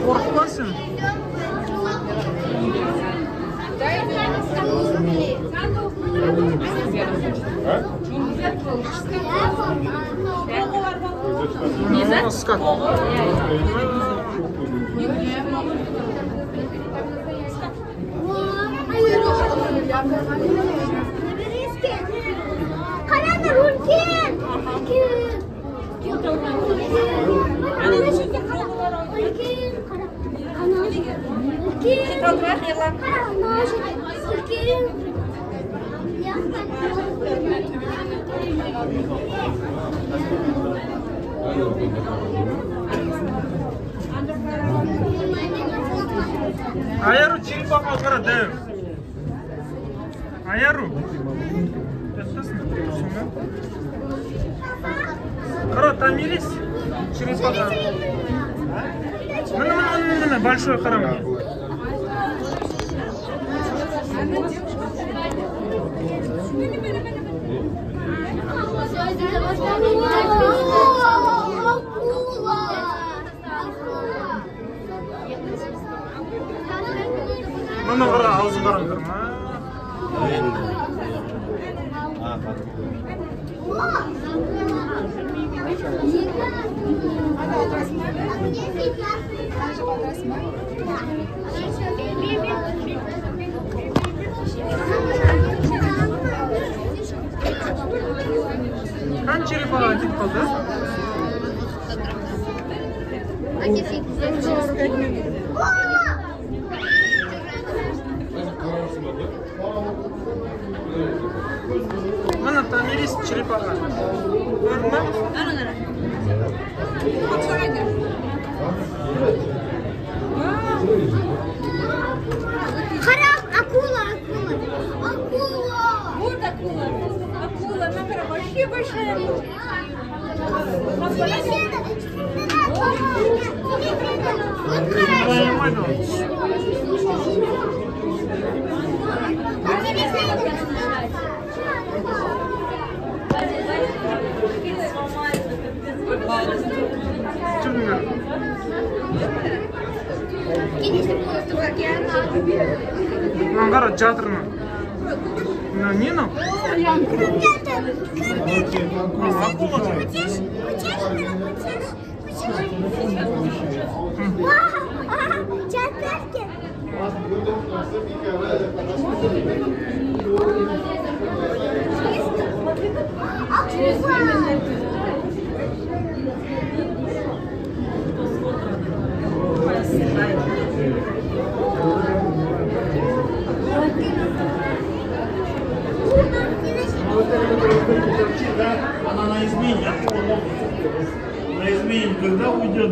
Korkmasın. Ne? Skat. Karanlık Hulkin. Ayaru черепах алгара дэв. Ayaru. Кара тамирис черепаха. Мына большой қарам. Мына қара аузын қараңдар ма? Kan черепаха кетіп қалды? Mana тамирис черепаха. Көрдің бе? Қара, акула. Вот акула. Акула, она прям вообще большая. Қара жатыр ма? Не ну? Она на измене, когда уйдет?